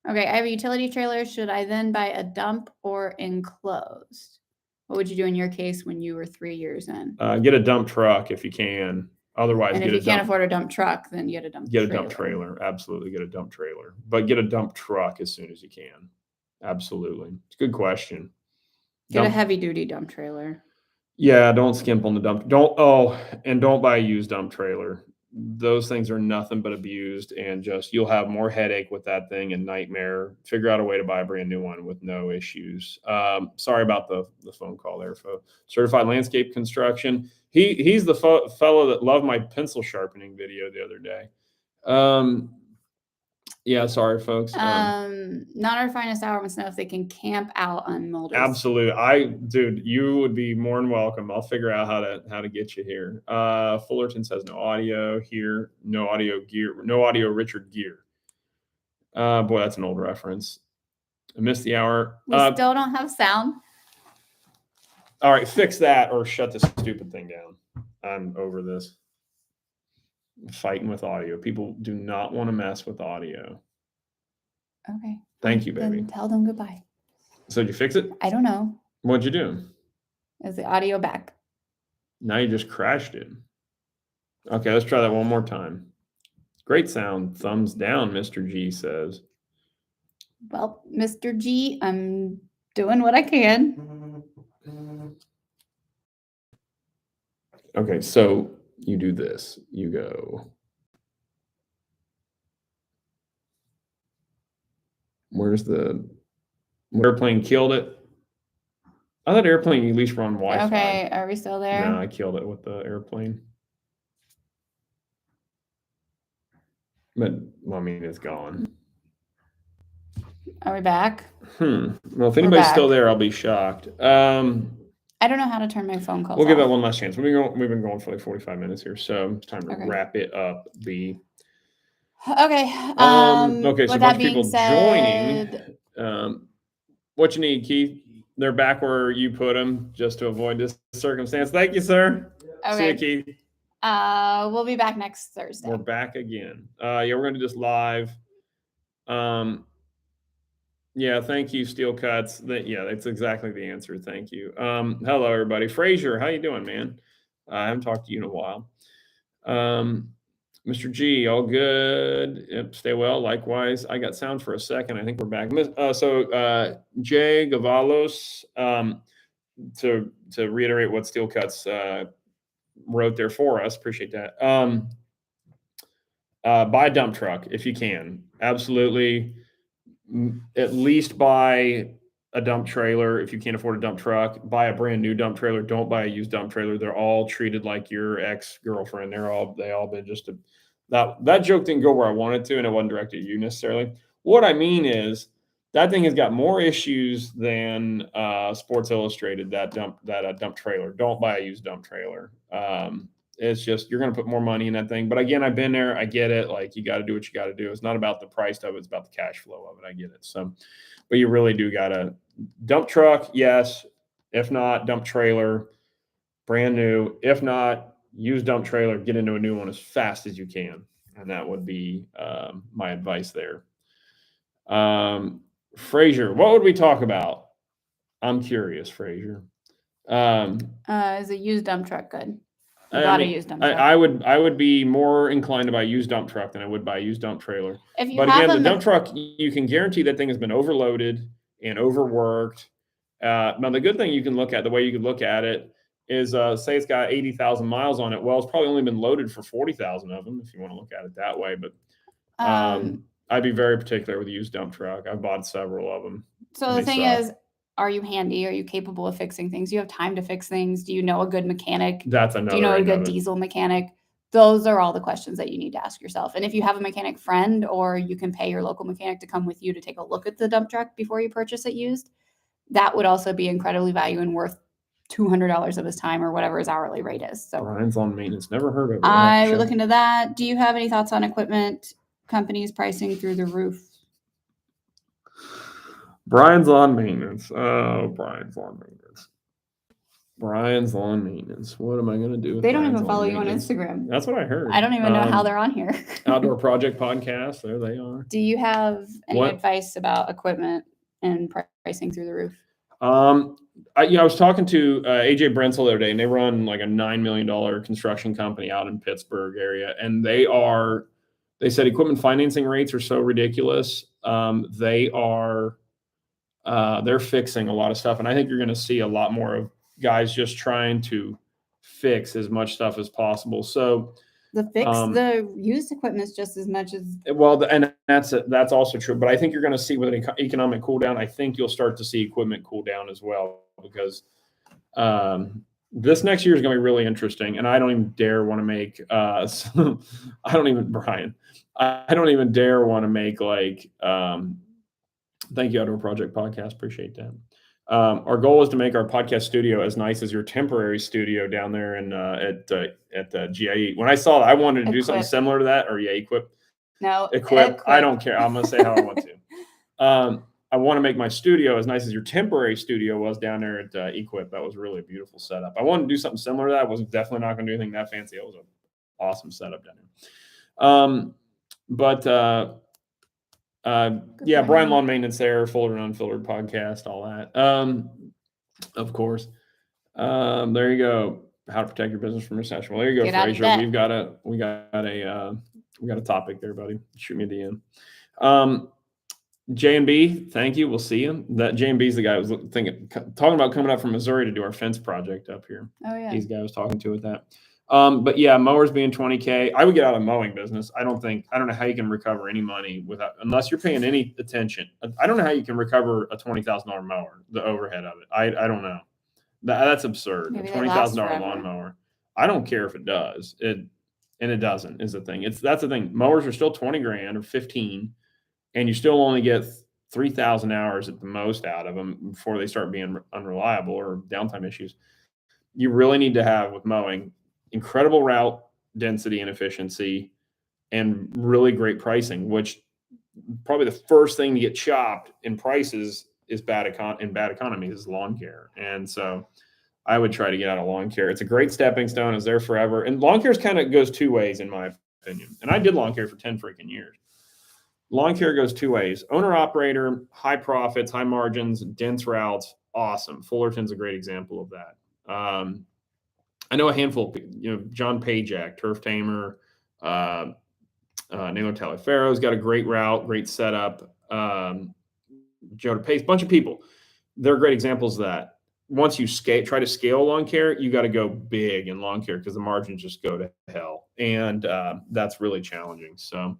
Okay, I have a utility trailer. Should I then buy a dump or enclosed? What would you do in your case when you were 3 years in? Get a dump truck if you can. Otherwise, if you can't afford a dump truck, then get a dump trailer. Get a dump trailer. Absolutely, get a dump trailer. But get a dump truck as soon as you can. Absolutely. It's a good question. Get a heavy-duty dump trailer. Yeah, don't skimp on the dump. Don't buy a used dump trailer. Those things are nothing but abused, and you'll have more headache with that thing and nightmare. Figure out a way to buy a brand new one with no issues. Sorry about the phone call there, folks. Certified Landscape Construction. He's the fellow that loved my pencil sharpening video the other day. Yeah, sorry, folks. Not our finest hour wants to know if they can camp out on Mulder. Absolutely. Dude, you would be more than welcome. I'll figure out how to get you here. Fullerton says no audio here, no audio gear, no audio Richard Gere. Boy, that's an old reference. I missed the hour. We still don't have sound. All right, fix that or shut this stupid thing down. I'm over this. Fighting with audio. People do not want to mess with audio. Okay. Thank you, baby. Then tell them goodbye. So did you fix it? I don't know. What'd you do? Is the audio back? Now you just crashed it. Okay, let's try that one more time. Great sound. Thumbs down, Mr. G says. Well, Mr. G, I'm doing what I can. Okay, so you do this. You go. Where's the airplane killed it? I thought airplane at least run Wi-Fi. Okay, are we still there? No, I killed it with the airplane. But I mean, it's gone. Are we back? Well, if anybody's still there, I'll be shocked. I don't know how to turn my phone calls We'll give off. that one last chance. We've been going for like 45 minutes here, so it's time to wrap it up. Okay. Okay, so a bunch of people joining. What you need, Keith? They're back where you put them just to avoid this circumstance. Thank you, sir. Okay. See you, Keith. We'll be back next Thursday. We're back again. Yeah, we're going to do this live. Yeah, thank you, Steel Cuts. That's exactly the answer. Thank you. Hello, everybody. Frazier, how you doing, man? I haven't talked to you in a while. Mr. G, all good. Yep, stay well. Likewise. I got sound for a second. I think we're back. Jay Gavalos, to reiterate what Steel Cuts wrote there for us. Appreciate that. buy a dump truck if you can. Absolutely. At least buy a dump trailer if you can't afford a dump truck. Buy a brand new dump trailer. Don't buy a used dump trailer. They're all treated like your ex-girlfriend. They all been just that joke didn't go where I wanted to, and it wasn't directed at you necessarily. What I mean is that thing has got more issues than Sports Illustrated. That dump trailer. Don't buy a used dump trailer. It's just you're going to put more money in that thing. But again, I've been there. I get it. Like you got to do what you got to do. It's not about the price of it. It's about the cash flow of it. I get it. So, but you really do got to dump truck. Yes. If not, dump trailer, brand new. If not, use dump trailer. Get into a new one as fast as you can. And that would be my advice there. Frazier, what would we talk about? I'm curious, Frazier. Is a used dump truck good? I would be more inclined to buy a used dump truck than I would buy a used dump trailer. But again, the dump truck, you can guarantee that thing has been overloaded and overworked. Now, the good thing the way you could look at it is, say it's got 80,000 miles on it. Well, it's probably only been loaded for 40,000 of them, if you want to look at it that way. But I'd be very particular with a used dump truck. I've bought several of them. So the thing is, are you handy? Are you capable of fixing things? Do you have time to fix things? Do you know a good mechanic? Do you know a good diesel mechanic? Those are all the questions that you need to ask yourself. And if you have a mechanic friend, or you can pay your local mechanic to come with you to take a look at the dump truck before you purchase it used, that would also be incredibly valuable and worth $200 of his time or whatever his hourly rate is. So Brian's Lawn Maintenance. Never heard of it. I would look into that. Do you have any thoughts on equipment companies pricing through the roof? Brian's Lawn Maintenance. Oh, Brian's Lawn Maintenance. Brian's Lawn Maintenance. What am I going to do with They don't Brian's even follow Lawn you on Maintenance? Instagram. That's what I heard. I don't even know how they're on here. Outdoor Project Podcast. There they are. Do you have any advice about equipment and pricing through the roof? I was talking to AJ Brentzel the other day, and they run like a $9 million construction company out in Pittsburgh area. And they said equipment financing rates are so ridiculous. They're fixing a lot of stuff. And I think you're going to see a lot more of guys just trying to fix as much stuff as possible. So the used equipment is just as much as and that's also true. But I think you're going to see with an economic cool down, I think you'll start to see equipment cool down as well, because this next year is going to be really interesting. And I don't even dare want to make I don't even dare want to make like thank you, Outdoor Project Podcast. Appreciate that. Our goal is to make our podcast studio as nice as your temporary studio down there in at the GIE. When I saw that, I wanted to do something similar to that, or Equip. No, Equip. I don't care. I'm gonna say how I want to. I want to make my studio as nice as your temporary studio was down there at Equip. That was really a beautiful setup. I wanted to do something similar to that. I was definitely not going to do anything that fancy. It was an awesome setup down there. Brian Lawn Maintenance there, Filtered and Unfiltered podcast, all that. Of course. There you go. How to protect your business from recession. Well, there you go, Frazier. We got a topic there, buddy. Shoot me a DM. J&B, thank you. We'll see him. That J&B is the guy who was talking about coming up from Missouri to do our fence project up here. Oh yeah. He's the guy I was talking to with that. But yeah, mowers being $20K. I would get out of the mowing business. I don't know how you can recover any money unless you're paying any attention. I don't know how you can recover a $20,000 mower, the overhead of it. I don't know. That's absurd. Maybe a $20,000 lawnmower. I don't care if it does. It doesn't is the thing. That's the thing. Mowers are still $20,000 or 15, and you still only get 3,000 hours at the most out of them before they start being unreliable or downtime issues. You really need to have with mowing incredible route density and efficiency and really great pricing, which probably the first thing to get chopped in prices is bad economy is lawn care. And so I would try to get out of lawn care. It's a great stepping stone. It's there forever. And lawn care kind of goes two ways, in my opinion. And I did lawn care for 10 freaking years. Lawn care goes two ways. Owner operator, high profits, high margins, dense routes. Awesome. Fullerton's a great example of that. I know a handful of people, John Pajak, Turf Tamer, Nalo Taliaferro's got a great route, great setup. Joe DePace, bunch of people. They're great examples of that. once you try to scale lawn care, you got to go big in lawn care because the margins just go to hell, and that's really challenging. So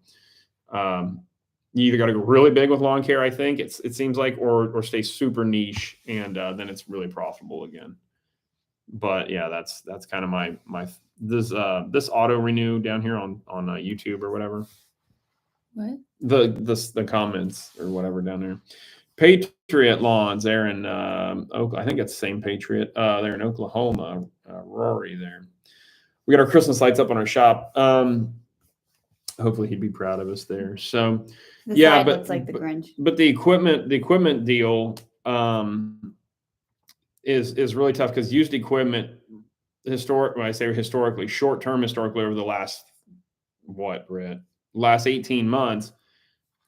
you either got to go really big with lawn care, I think it seems like, or stay super niche, and then it's really profitable again. But yeah, that's kind of my this auto renew down here on YouTube or whatever. What? The comments or whatever down there. Patriot Lawns there in I think it's the same Patriot there in Oklahoma. Rory there. We got our Christmas lights up on our shop. Hopefully he'd be proud of us there. So The yeah, side but looks like the Grinch. but the equipment deal is really tough because used equipment when I say historically, historically over the last last 18 months,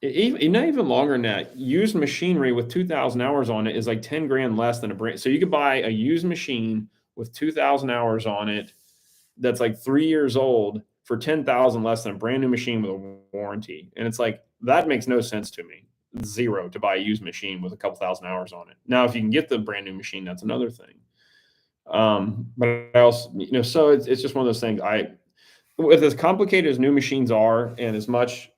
not even longer than that, used machinery with 2,000 hours on it is like 10 grand less than a brand. So you could buy a used machine with 2,000 hours on it that's like 3 years old for 10,000 less than a brand new machine with a warranty. And it's like, that makes no sense to me. Zero to buy a used machine with a couple thousand hours on it. Now, if you can get the brand new machine, that's another thing. But I also, so it's just one of those things. With as complicated as new machines are, and as much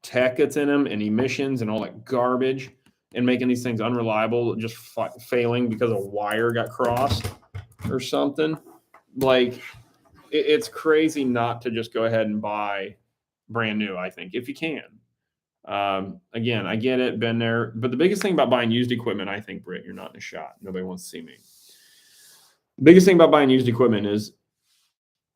tech that's in them, and emissions and all that garbage, and making these things unreliable, just failing because a wire got crossed or something, like it's crazy not to just go ahead and buy brand new. I think if you can. Again, I get it, been there, but the biggest thing about buying used equipment, I think, Britt, you're not in a shot. Nobody wants to see me. The biggest thing about buying used equipment is,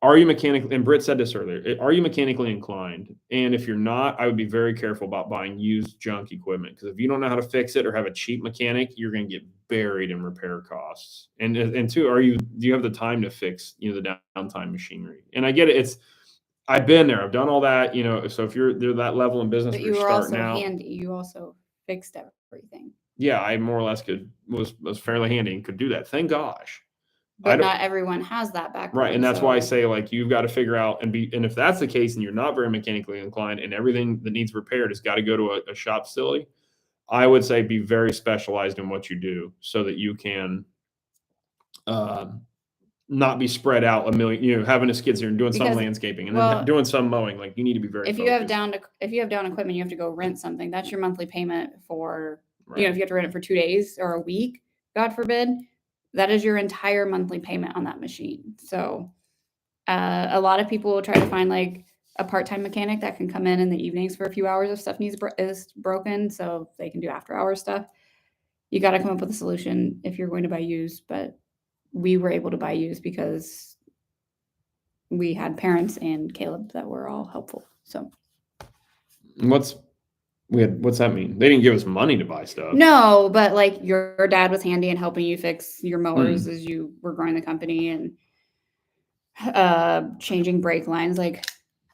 are you mechanically, and Britt said this earlier, are you mechanically inclined? And if you're not, I would be very careful about buying used junk equipment, because if you don't know how to fix it or have a cheap mechanic, you're going to get buried in repair costs. And two, do you have the time to fix, the downtime machinery? And I get it. I've been there. I've done all that, so if you're that level in business, But where you you're were starting also out, handy. You also fixed everything. Yeah, I more or less was fairly handy and could do that. Thank gosh. But not everyone has that background. Right. And that's why I say, like, you've got to figure out and if that's the case and you're not very mechanically inclined and everything that needs repaired has got to go to a shop facility, I would say be very specialized in what you do so that you can not be spread out a million, having a skid steer and doing some landscaping and then doing some mowing. Like, you need to be very focused. If you have down equipment, you have to go rent something. That's your monthly payment for, if you have to rent it for 2 days or a week, God forbid, that is your entire monthly payment on that machine. So a lot of people will try to find like a part-time mechanic that can come in the evenings for a few hours if stuff is broken, so they can do after-hours stuff. You got to come up with a solution if you're going to buy used. But we were able to buy used because we had parents and Caleb that were all helpful. So what's that mean? They didn't give us money to buy stuff. No, but like your dad was handy in helping you fix your mowers as you were growing the company and changing brake lines. Like,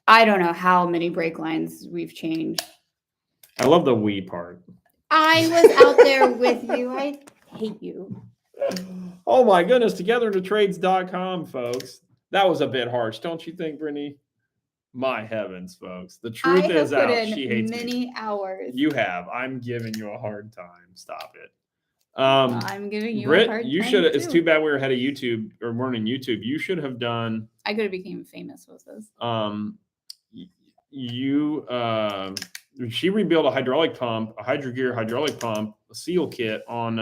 I don't know how many brake lines we've changed. I love the we part. I was out there with you. I hate you. Oh my goodness. Togetherintotrades.com, folks. That was a bit harsh, don't you think, Brittany? My heavens, folks. The truth is out. She hates many hours. You have. I'm giving you a hard time. Stop it. I'm giving you Britt, a hard time. You should. It's too bad we were ahead of YouTube or weren't in YouTube. You should have done. I could have became famous with this. She rebuilt a hydraulic pump, a Hydrogear hydraulic pump, a seal kit on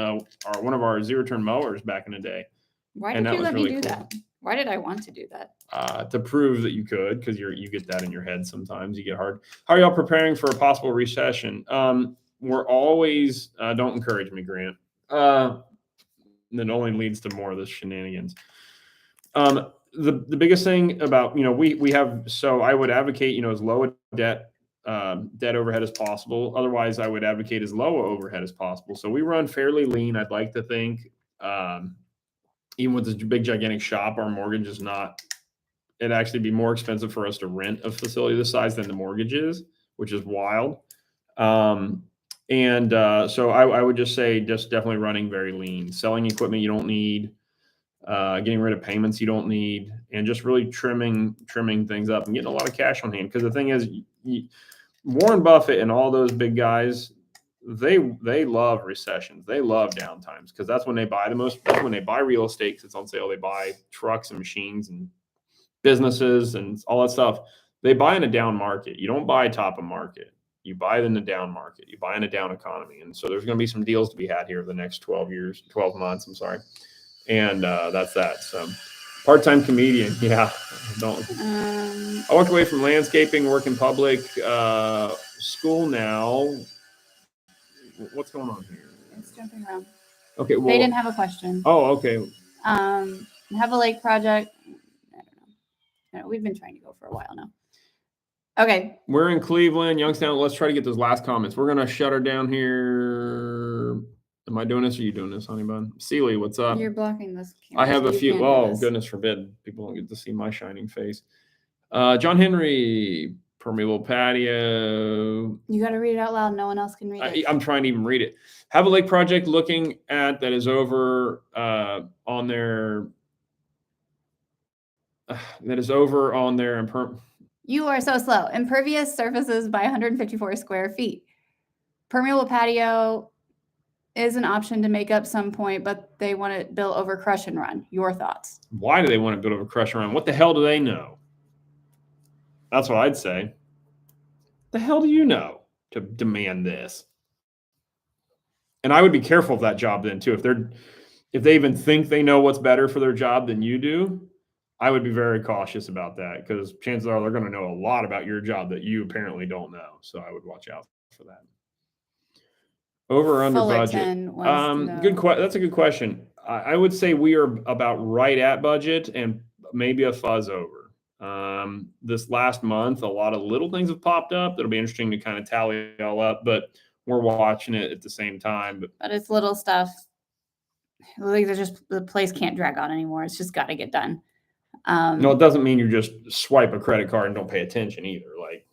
one of our zero-turn mowers back in the day. Why did you let me do that? Why did I want to do that? To prove that you could, because you get that in your head sometimes. You get hard. How are y'all preparing for a possible recession? We're always, don't encourage me, Grant. That only leads to more of this shenanigans. The biggest thing about, we have, so I would advocate, as low a debt overhead as possible. Otherwise, I would advocate as low overhead as possible. So we run fairly lean, I'd like to think. Even with this big, gigantic shop, our mortgage is not, it'd actually be more expensive for us to rent a facility this size than the mortgage is, which is wild. So I would just say definitely running very lean, selling equipment you don't need, getting rid of payments you don't need, and just really trimming things up and getting a lot of cash on hand. Because the thing is, Warren Buffett and all those big guys, they love recessions. They love downtimes because that's when they buy the most. That's when they buy real estate because it's on sale. They buy trucks and machines and businesses and all that stuff. They buy in a down market. You don't buy top of market. You buy it in the down market. You buy in a down economy. And so there's going to be some deals to be had here the next 12 months. I'm sorry. And that's that. So part-time comedian. Yeah. I walked away from landscaping, work in public, school now. What's going on here? It's jumping around. Okay. Well, they didn't have a question. Oh, okay. Have a lake project. I don't know. We've been trying to go for a while now. Okay. We're in Cleveland, Youngstown. Let's try to get those last comments. We're going to shut her down here. Am I doing this or are you doing this, honey bun? Seeley, what's up? You're blocking this camera. I have so a you few. can't do Oh, this. goodness forbid. People don't get to see my shining face. John Henry, permeable patio. You got to read it out loud. No one else can read it. I'm trying to even read it. Have a lake project looking at that is over on their. That is over on their. You are so slow. Impervious surfaces by 154 square feet. Permeable patio is an option to make up some point, but they want it built over crush and run. Your thoughts? Why do they want to build over crush and run? What the hell do they know? That's what I'd say. The hell do you know to demand this? And I would be careful of that job then too. If they even think they know what's better for their job than you do, I would be very cautious about that because chances are they're going to know a lot about your job that you apparently don't know. So I would watch out for that. Over or under Fullerton budget? That's a good question. I would say we are about right at budget and maybe a fuzz over. This last month, a lot of little things have popped up. That'll be interesting to kind of tally all up, but we're watching it at the same time. But it's little stuff. Like the place can't drag on anymore. It's just got to get done. No, it doesn't mean you just swipe a credit card and don't pay attention either. Like,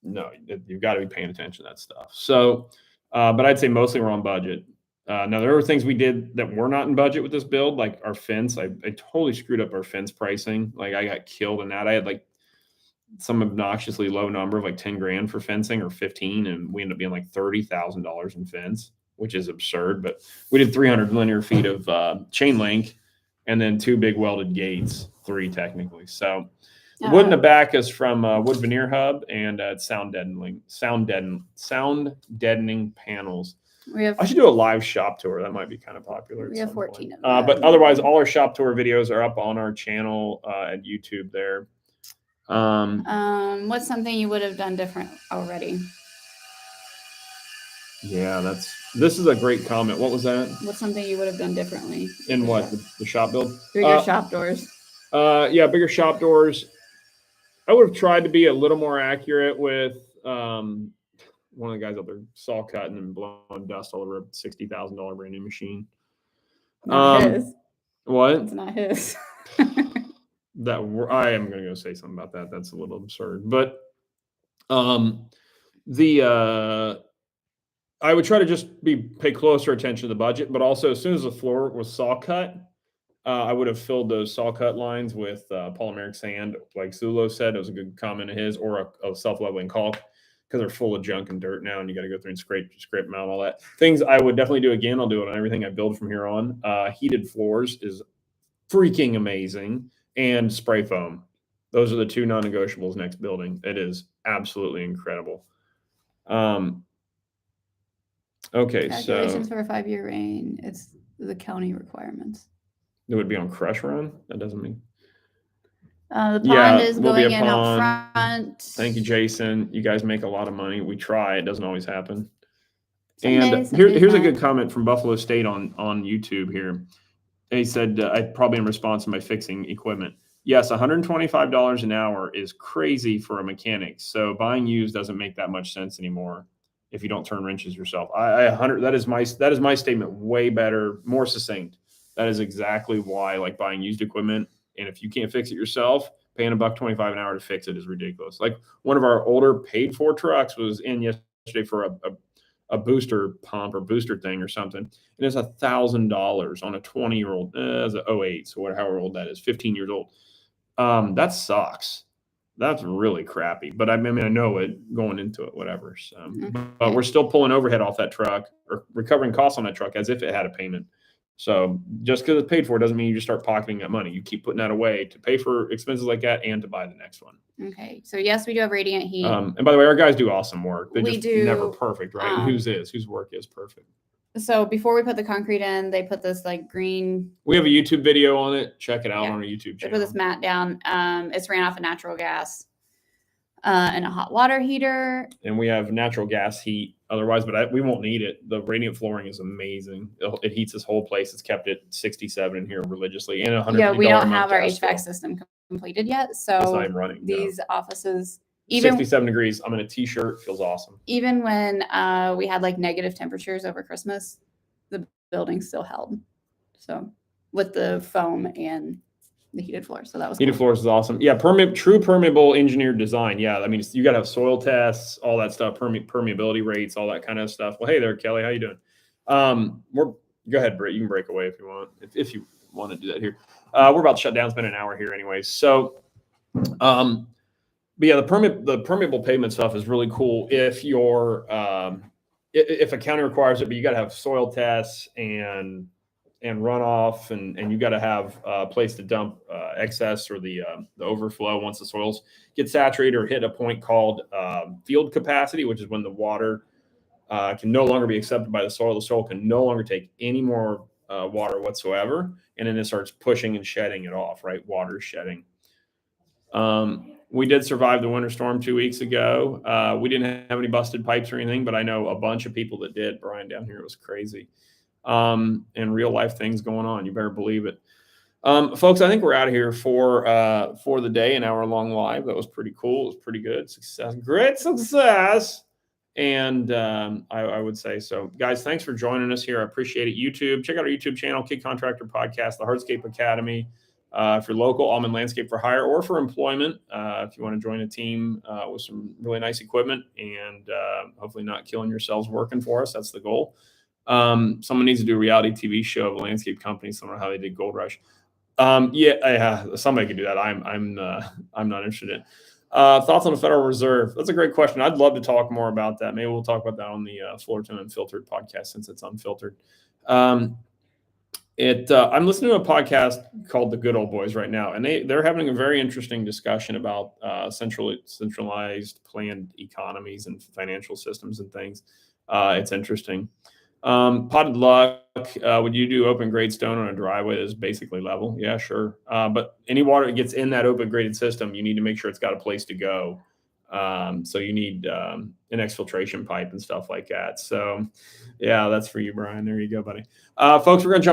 no, you've got to be paying attention to that stuff. So, but I'd say mostly we're on budget. Now there were things we did that were not in budget with this build, like our fence. I totally screwed up our fence pricing. Like I got killed in that. I had like some obnoxiously low number of like 10 grand for fencing or 15, and we ended up being like $30,000 in fence, which is absurd. But we did 300 linear feet of chain link, and then 2 big welded gates, 3 technically. So the wood in the back is from Wood Veneer Hub, and it's sound deadening panels. I should do a live shop tour. That might be kind of popular. We have 14 of them. But otherwise, all our shop tour videos are up on our channel at YouTube there. What's something you would have done different already? Yeah, this is a great comment. What was that? What's something you would have done differently? In what? The shop build? Bigger shop doors. Yeah, bigger shop doors. I would have tried to be a little more accurate with one of the guys out there saw cutting and blowing dust all over a $60,000 brand new machine. Not his. What? It's not his. I am going to go say something about that. That's a little absurd. But I would try to just pay closer attention to the budget, but also as soon as the floor was saw cut, I would have filled those saw cut lines with polymeric sand, like Zulo said. It was a good comment of his, or a self-leveling caulk, because they're full of junk and dirt now, and you got to go through and scrape them out, all that. Things I would definitely do again. I'll do it on everything I build from here on. Heated floors is freaking amazing, and spray foam. Those are the 2 non-negotiables next building. It is absolutely incredible. Okay, calculations for a 5-year rain. It's the county requirements. It would be on crush run. That doesn't mean. The pond is going in pond. up front. Thank you, Jason. You guys make a lot of money. We try. It doesn't always happen. Someday Here's a good comment from Buffalo State on YouTube here. He said, I probably in response to my fixing equipment. Yes, $125 an hour is crazy for a mechanic. So buying used doesn't make that much sense anymore if you don't turn wrenches yourself. That is my statement. Way better, more succinct. That is exactly why I like buying used equipment. And if you can't fix it yourself, paying $125 an hour to fix it is ridiculous. Like one of our older paid for trucks was in yesterday for a booster pump or booster thing or something. And it's $1,000 on a 20-year-old, as an 08, so however old that is, 15 years old. That sucks. That's really crappy. But I mean, I know it going into it, whatever. So, but Okay. we're still pulling overhead off that truck or recovering costs on that truck as if it had a payment. So just because it's paid for doesn't mean you just start pocketing that money. You keep putting that away to pay for expenses like that and to buy the next one. Okay. So yes, we do have radiant heat. And by the way, our guys do awesome work. They're We just never do, perfect, right? And whose work is perfect. So before we put the concrete in, they put this like green. We have a YouTube video on it. Check it out Yeah. on our YouTube They channel. put this mat down. It's ran off of natural gas and a hot water heater. And we have natural gas heat otherwise, but we won't need it. The radiant flooring is amazing. It heats this whole place. It's kept at 67 in here religiously. And $150 Yeah, we don't have our gas HVAC bill. system completed yet. It's not So even running. these no. offices, even 67 degrees. I'm in a t-shirt. Feels awesome. even when we had like negative temperatures over Christmas, the building still held. So with the foam and the heated floor. So that was Heated cool. floors is awesome. Yeah, true permeable engineered design. Yeah, I mean, you got to have soil tests, all that stuff, permeability rates, all that kind of stuff. Well, hey there, Kelly, how you doing? Go ahead, Britt. You can break away if you want. If you want to do that here, we're about to shut down. It's been an hour here, anyways. So, but yeah, the permeable pavement stuff is really cool if you're if a county requires it, but you got to have soil tests and runoff, and you got to have a place to dump excess or the overflow once the soils get saturated or hit a point called field capacity, which is when the water can no longer be accepted by the soil. The soil can no longer take any more water whatsoever, and then it starts pushing and shedding it off, right? Water shedding. We did survive the winter storm 2 weeks ago. We didn't have any busted pipes or anything, but I know a bunch of people that did. Brian down here, it was crazy. And real life things going on. You better believe it. Folks, I think we're out of here for the day, an hour long live. That was pretty cool. It was pretty good. Success, great success. And I would say so. Guys, thanks for joining us here. I appreciate it. YouTube, check out our YouTube channel, Kid Contractor Podcast, the Hardscape Academy. If you're local, Auman Landscape for hire or for employment, if you want to join a team with some really nice equipment and hopefully not killing yourselves working for us, that's the goal. Someone needs to do a reality TV show of a landscape company, similar to how they did Gold Rush. Yeah, somebody could do that. I'm not interested in. Thoughts on the Federal Reserve? That's a great question. I'd love to talk more about that. Maybe we'll talk about that on the Fullerton Unfiltered podcast since it's unfiltered. I'm listening to a podcast called The Good Old Boys right now, and they're having a very interesting discussion about centralized planned economies and financial systems and things. It's interesting. Potted luck. Would you do open grade stone on a driveway that's basically level? Yeah, sure. But any water that gets in that open graded system, you need to make sure it's got a place to go. So you need an exfiltration pipe and stuff like that. So yeah, that's for you, Brian. There you go, buddy. Folks, we're going to jump